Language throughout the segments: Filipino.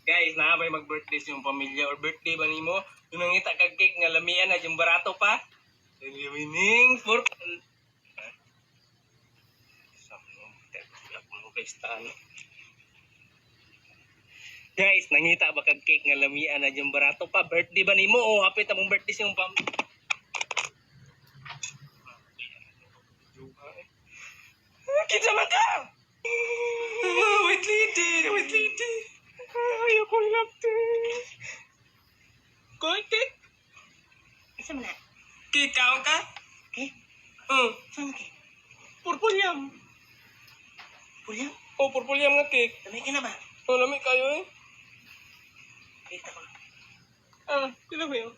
Guys, naabay mag-birthday yung pamilya or birthday ba nimo? Yung nangita kag cake nga lamian na yung barato pa. Winning for Guys, nangita ba kag cake nga lamian na yung barato pa? Birthday ba nimo? O hapit among birthday yung Kinsa man ka? Wait lady. Ayoko lapte. Koy cake? Isa mo na? Cake kaon ka? Okay? Oh, Saan ka? purple yam. Pulyang? Oh, purple yam nga cake. Lamay ka na ba? Oh, lami kayo eh. Kita ko. Sila ba yun?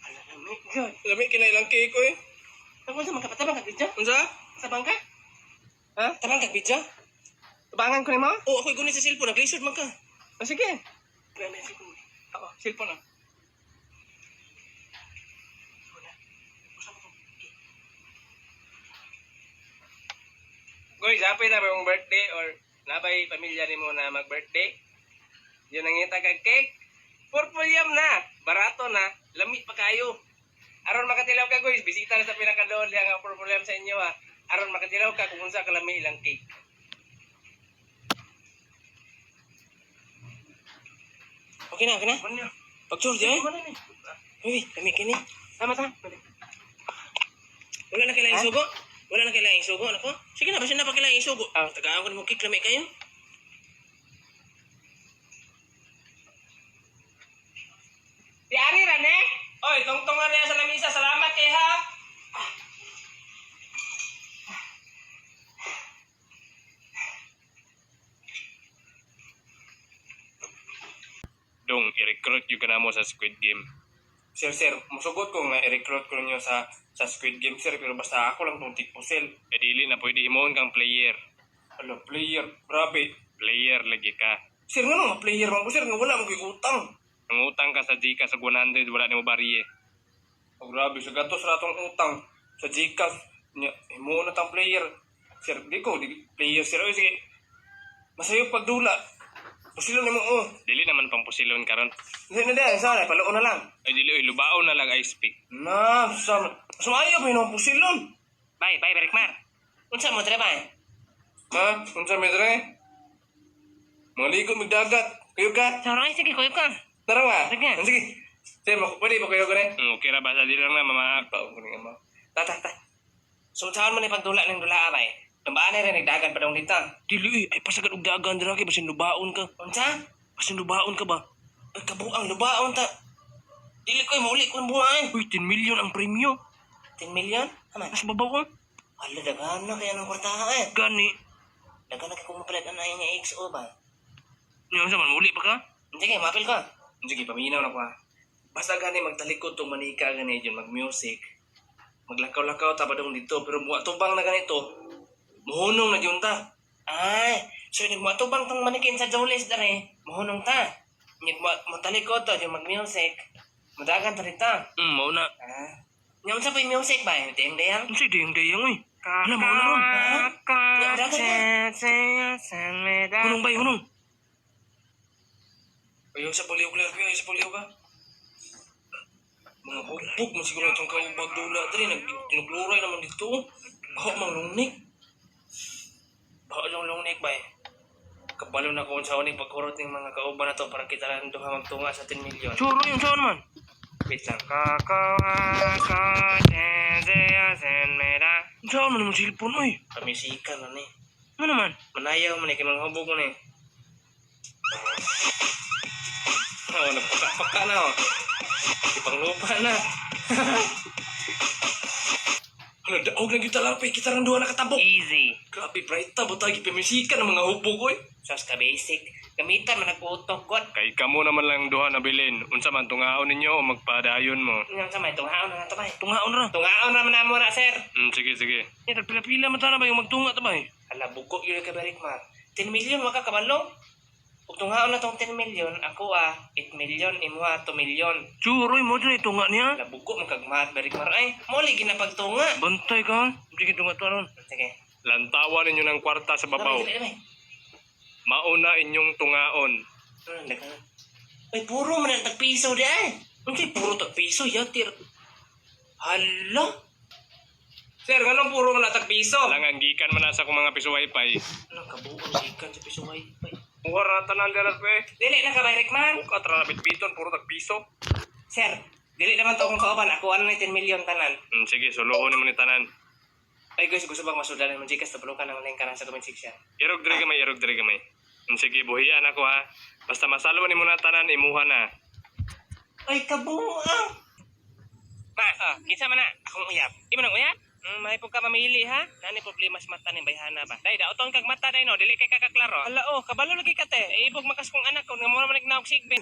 Ala lamay. Good. Lami kinailang cake ko eh. Ako sa mga kapatabang kagbidya? Unsa? Sa bangka? Ha? Tabang kagbidya? Tabangan ko ni mo? Oo, ako'y gunit sa cellphone. Nag-lisod man ka. Sige. Grabe ang cellphone mo. Oo, cellphone na. Guys, happy na ba yung birthday or nabay pamilya ni mo na mag-birthday? Yun ang ngita kag cake. Purple yam na. Barato na. Lami pa kayo. Aron makatilaw ka guys, bisita na sa pinakadool yang purple yam sa inyo ha. Aron makatilaw ka kung unsa kalami ilang cake. Okay na, okay na? Ano? Pag-charge eh? Ano ni? Uy, kami kini. Tama ta. Wala na kailangan isugo? Wala na kailangan isugo, anak ko? Sige na, basta na pa kailangan isugo. Tagaan ko na mo cake, lamay kayo. Di ari ra ne? Oy, tungtungan niya sa lamisa. Salamat kay ha. Dong, i-recruit yung ka mo sa Squid Game. Sir, musugot ko nga i-recruit ko ninyo sa Squid Game, sir. Pero basta ako lang itong tikpusel. Eh, dili na pwede imoon kang player. Ala, player? Grabe. Player lagi ka. Sir, nga nga player man ko, sir. Nga wala mong utang. Ang utang ka sa Gcash sa 100, wala na mo bariye. Oh, grabe. Sa gatos ratong utang. Sa Gcash, imo na tang player. Sir, di player, sir. Oy, sige. Masayo pagdula. Pusilon ni mo, oh. Dili naman pang pusilon karon. Hindi na din, sana, paloon na lang. Ay, dili, oy, lubaon na lang, I speak. Na, sumayo pa yun, pusilon. Bye, Berikmar. Unsa mo, Dre, bye? Ha? Unsa medre? Mga ligot magdagat. Kayo ka? Sorry, sige, kuya ka. Tara ba? Sige. Sige. Sir, pwede ba kayo ko rin? Okay na, basta di lang na mamaak. Taon ko rin ama. Ta. Sumsahan mo ni pagdula ng dula, bye. Lumbaan na rin, nagdagan pa daw dito. Dili, ay pasagad og dagan dira kay basin lubaon ka. Unsa? Basin lubaon ka ba? Ay, kabuang lubaon ta. Dili ko'y mauli ko ang buhay. Uy, 10 million ang premyo. 10 million? Aman. Mas mabaw ka? Hala, dagan na kaya ng kwartaha eh. Gani. Dagan na kaya kung mapalit na niya XO ba? Ngayon sa man, muli pa ka? Sige, mapil ka. Sige, paminaw na ko ha. Basta gani magtalikod tong manika gani dyan, mag-music. Maglakaw-lakaw tabadong dito. Pero buwa tubang na ganito. Muhunong na dyan ta. Ay, so nagmatubang tong manikin sa Jowlis dare. Mahunong ta. Magtalikod to, yung mag-music. Madagan ta rita. Mauna. Ngayon sa pa yung music ba? Dayang-dayang? Ano sa'y dayang-dayang eh? Hala, mauna ron. Hunong ba, hunong? Ayaw sa paliw ka, ayaw sa paliw ka. Mga hukbog, masiguro itong kaubag dula. Dari, tinugluray naman dito. Ako, mang lungnik. Baka lungnik ba eh? Kabalo na ko sa uning pagkurot ng mga kauban na to para kita lang doon magtunga sa 10 million. Churo yung saan man? Wait lang. Saan man naman silpon, oy? Kamisikan na ni. Ano naman? Manayaw man eh, kinang hubog mo ni. Oo, nagpaka-paka na oh. Ipanglupa na. Ano, daog na kita lang, kita lang duha nakatabok. Easy. Grabe, bright ta, butagi pimisikan ng mga hubog, oy. Sos ka basic. Gamitan man nagputok god. Kay kamo naman lang duha na bilin. Unsa man tungaon ninyo o magpadayon mo? Ngayon sa may tunghaon na to ba? Tungaon ra. Tunghaon naman na mo na, sir. Sige. Eh, nagpila-pila man na ba yung magtunga ta ba eh? Ala, buko yun ka Berikmar. 10 million, waka kabalo. Kung tunghaon na tong 10 million, ako 8 million, imuha 2 million. Churoy mo dyan itunga niya. Labugo man kag mahat barik mar ay. Muli ginapagtunga. Bantay ka. Hindi itunga to ron. Sige. Lantawan ninyo ng kwarta sa babaw. Dami. Mauna inyong tungaon. Ay, puro man ang tagpiso di ay. Unsay puro tagpiso yatir. Hala. Sir, ganun puro man tagpiso. Langang gikan man nasa kong mga piso wifi. Anong kabuang sikan sa piso wifi. Buhar na tanan dyan pe. Dili na ka ba, Rickman? Buka tara na bitbiton, puro tagpiso. Sir, dili naman to akong kauban. Ako ano na 10 million tanan. Sige, suluhon naman ni tanan. Ay guys, gusto bang masudalan mo Gcash tabulukan ng link ka sa comment section. Irog diri gamay, irog diri gamay. Sige, buhian ako ha. Basta masalo ni mo na tanan, imuha na. Ay, kabuang! Ma, kinsa man na? Akong uyab. Di mo nang uyab? May ka mamili ha? Nani problema sa mata ni bayhana ba? Dai, daoton kag mata dai no, dili kay kakaklaro. Ala kabalo lagi ka te. Ibog makas kong anak ko nga mo naman nagnaog sigbin.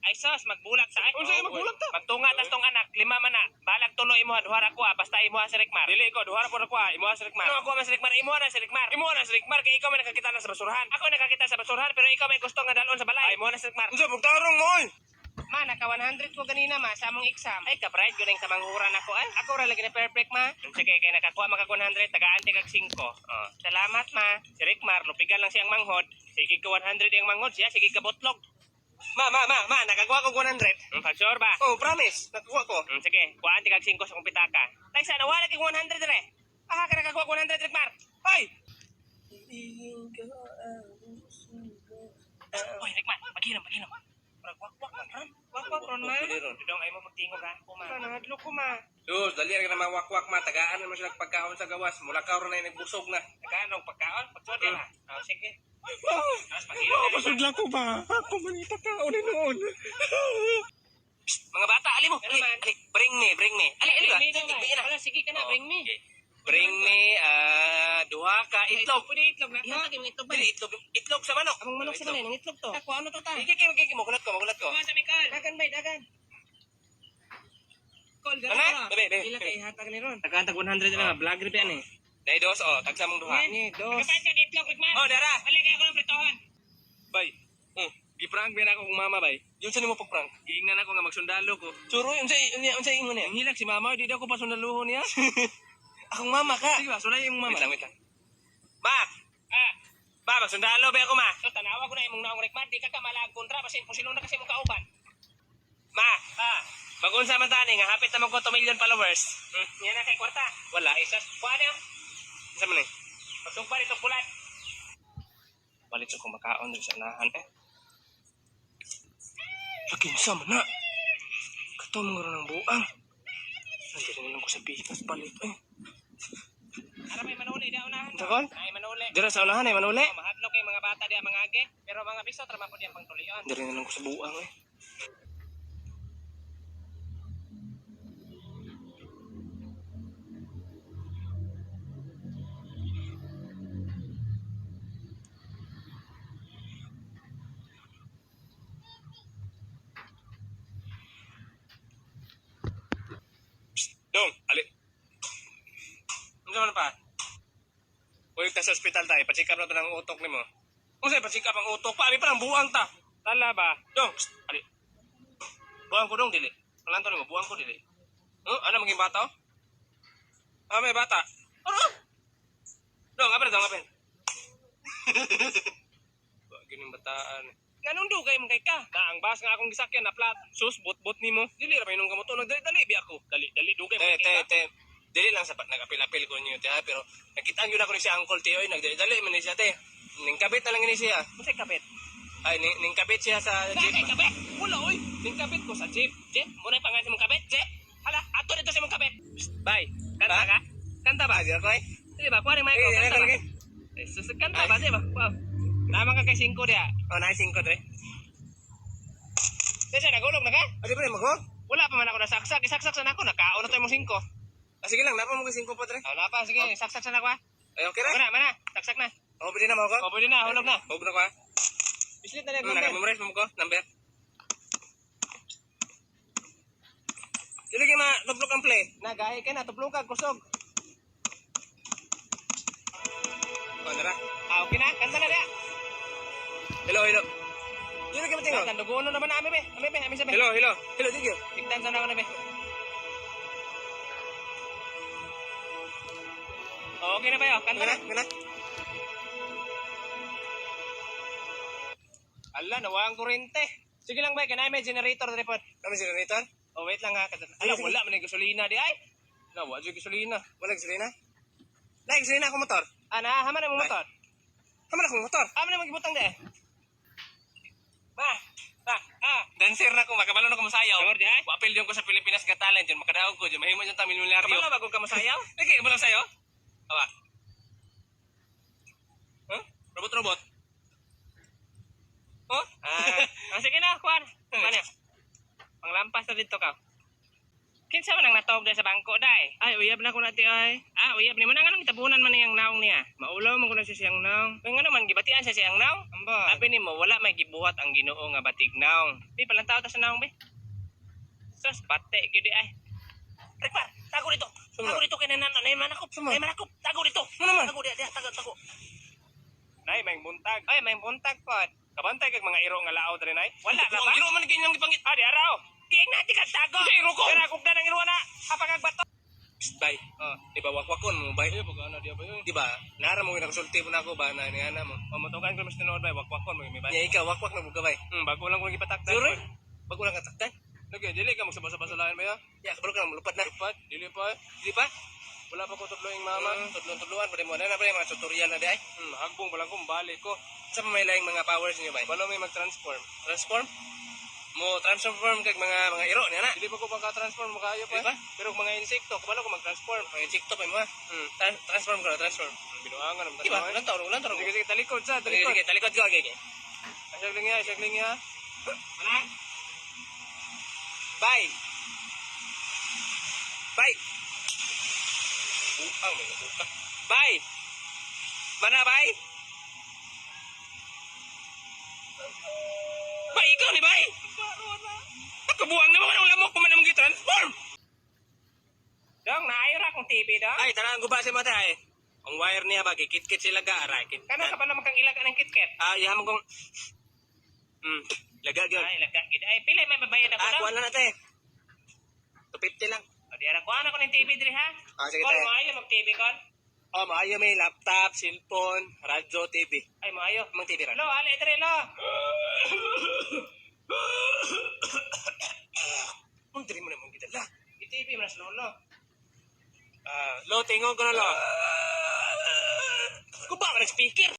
Ay sos, magbulag sa akin. Unsay magbulag ta? Magtunga tas tong anak, 5 man na. Balag tulo imo duhar ako basta imo si Rikmar. Dili ko duhar po ako imo si Rikmar. No, ako man si Rikmar, imo na si Rikmar. Imo na si Rikmar kay ikaw man nakakita na sa basurahan. Ako nakakita sa basurahan pero ikaw may gusto nga dalon sa balay. Ay, imo na si Rikmar. Unsa pagtarong mo oy? Ma, naka 100 ko ganina ma sa among exam. Ay, ka-bright ko ning kamanghuran ako ay. Ako ra lagi na perfect ma. Sige, kay nakakuha maka 100, tagaan kag 5. Oh, salamat ma. Si Rikmar, lupigan lang siyang manghod. Sige ka 100 yung manghod siya, sige ka botlog. Ma, nakakuha ko 100. Pag-sure ba? Oh, promise. Nakakuha ko. Sige, kuhaan kag 5 sa kong pitaka. Tay, sana wala kang 100 re. Aha, ka nakakuha 100, Rikmar. Hoy! Hoy, Rikmar, maghinom. Wak-wak ron ma. Dudong ay mo magtingog ha ko ma. Nangadlo ko ma. Sus, dali ra na mawak-wak ma, tagaan naman sila pagkaon sa gawas. Mula ka ron ay nagbusog na. Tagaan og pagkaon, pagsuot na. Oh, sige. Tapos maghinom. Pasud lang ko ba? Ako man itakaon ni noon. Mga bata, ali mo. Bring me. Ali ba? Sige ka na, bring me. Bring me, duha ka itlog. Pwede itlog na. Ihatag yung itlog ba? Itlog sa manok. Ang manok sa manok, itlog to. Ako, ano to ta? Sige, magulat ko. Mga sa Mikal. Dagan. Call, gano'n. Bebe. Sila kayo ihatag ni Ron. Tag 100 na, vlog rip yan eh. Dahil dos, tagsa mong duha. Ni, dos. Nagkapain ka itlog, Rikmar. Dara. Balik ako ng pritohan. Bay. Giprank ba na ako kung mama bay? Yung saan mo pag-prank? Iingan ako nga magsundalo ko. Churo, unsay ingon niya? Ang hilag si mama, di ako pa sundaluhon niya. Akong mama ka. Sige ba, sunday yung mama. Wait lang. Ma! Ma, magsundalo ba ako, ma? So, tanawa ko na imong naong Rikmar, di ka malag kontra, basin po silong na kasi mong kauban. Ma! Mag-unsa man tani nga, hapit naman ko 2 million followers. Yan na kay kwarta. Wala, isas. Kuha na. Isa man eh. Magsugpa nito pulat. Balit sa kumakaon rin sa unahan eh. Lakinsa man na. Kato mo rin ng buang. Nandiyan lang ko sa bigas palit eh. Ara may manuli di unahan. Sakon? Ay manuli. Dira sa unahan ay manuli. Mahadlok kay mga bata di mga age, pero mga biso trama po diyan pangtulion. Dira na lang ko sa buang eh. Dong, ali. Ano man pa? Uy, ta sa ospital tayo, pa-check-up na to ng utok ni mo. Kung sa'yo pa-check up ang utok pa, abi pa ng buang ta. Tala ba? Dong, ali. Buang ko dong, dili. Palanto ni mo, buang ko, dili. Ano maging bata oh? May bata. Ano? Dong, apin. Gining bataan. Ganun dugay mong kay ka. Na ang bas nga akong gisakyan na plat. Sus, bot ni mo. Dili ra mainom ka mo to, nagdali bi ako. Dali dugay mo kay ka. Dili lang sa nagapil-apil ko niyo te ha, pero nakitaan gyud ako ni si Uncle Tioy, nagdali man ni siya te. Ning kabit na lang ni siya. Unsay kabit? Ay ning kabit siya sa jeep. Kay kabit. Wala oy. Ning kabit ko sa jeep. Jeep, muna pangalan mong kabit, jeep. Hala, ato dito sa mong kabit. Bay, Kanta ka? Kanta ba? Dili ko eh. Dili ba kuha ni Michael kanta ba? Kanta ba di ba? Wow. Tama ka kay 5 dia. Oh, na 5 dre. Kasi nagulog na ka? Adi ba mo ko? Wala pa man ako nasaksak, isaksak na ako, nakaon na to imong 5. Sige lang, napa mo ko 5 pa dre. Wala pa, sige, saksak na ako ha. Ay, okay ra? Mana, saksak na. Oh, pwede na mo ko? Oh, pwede na, hulog na. Hulog na ko ha. Bislit na lang. Naka-memorize mo ko, number. Dili kay ma-tublok ang play. Nagahi ka na, tublok ka, kusog. Oh, nara. Okay na, kanta na dia. Hello. Dili ka matingaw. Tandugono naman na be. Ami sabi. Hello. Hello, thank you. Tigtan sana ako na be. Oh, okay na ba yun? Kanta na. Ngana. Ala, nawa ang kurente. Sige lang ba, kanay may generator na report. Kami generator? Oh, wait lang ha. Ala, wala man yung gasolina di ay. Nawa, yung gasolina. Wala gasolina? Like gasolina ako motor. Ana, haman na mo motor. Haman akong motor. Haman na magibutang de. Ba, Dancer na ako, makabalo na ko masayaw. Tawar di ay. Wapil yung ko sa Pilipinas Got Talent dyan, makadaog ko dyan, mahimo yung tamil milyaryo. Kabalo bago ka masayaw? Lagi, mo lang sayo? Awa. Huh? Robot? Oh? Sige na, Juan. Ano? Panglampas na dito ka. Kinsa man ang natawag dahil sa bangko, day? Ay, uyab na ko natin, ay. Uyab ni mo na nga nang itabunan man niyang naong niya. Maulaw mo ko na siya siyang naong. Kaya nga naman, gibatian siya siyang naong. Amba. Sabi ni mo, wala may gibuhat ang ginoo nga batig naong. Di, palang tao ta sa naong, be. Sus, bate, gidi, ay. Rekmar, tago dito. Tago dito kay nanan, nay manakop. Nay manakop, tago dito. Ano naman? Tago dia, tago. Nay, may buntag. Ay, may buntag pod. Kabantay kag mga iro nga laaw dre nay. Wala ka ba? Iro man ganyang gipangit. Di araw. Dieng na di ka tago. Di, iro ko. Pero kung danang iro na, hapag bato. Psst, bay. Di ba wakwakon mo, bay? Di ba? Nara mo yung nakasulti mo na ako ba? Naniana mo. Pamutukan ko mas tinood bay, wakwakon mo may bay. Niya ikaw, wakwak na mo ka, bay. Bago lang ko gipatakdan. Sure? Bago lang kataktan? Lagi, dili ka magsabasa-basalahan ba ya? Ya, kabalo ka na, mulupad na. Lupad, dili pa. Di ba? Wala pa ko tudloing mama. Tudluan, pwede mo na na, mga tutorial na di ay. Hagbong ba lang kung balik ko. Sa may laing mga powers niyo, bay? Balo may mag-transform. Transform? Mo transform kag mga iro niya na. Dili pa ko maka-transform makayo pa. Di ba? Pero kung mga insekto, kabalo ko mag-transform. Mga TikTok ay mo ha. Transform ka na, transform. Binuangan naman Di ba? tayo. Ulan taon. Sige, talikod sa, Sige, talikod. talikod ko, okay. Asyag lingi ha. Mana? Bye. Buang, may nabuka. Bye. Mana, bye? Bay, ikaw ni bay? Nakabuang naman ang lamok ko man namang transform. Dong, naayo ra kong TV dong. Ay, tanang guba si mata eh. Ang wire niya ba, kit-kit sila ga, aray. Kana ka pa naman kang ilaga ng KitKat. Iyahan mo kong... laga gyud. Ay, laga gid. Ay, pila may babayad ako daw. Kuha na natin. 250 lang. O, di ara kuha na ko ng TV diri ha. Sige Kon, tayo. maayo mag-TV kon. Maayo may laptop, cellphone, radyo, TV. Ay, maayo. Mang TV ra. Lo, ali diri lo. Ang diri mo naman kita la. I-TV mas lolo. Lo, tingog ko na lo. Kuba ka ng speaker.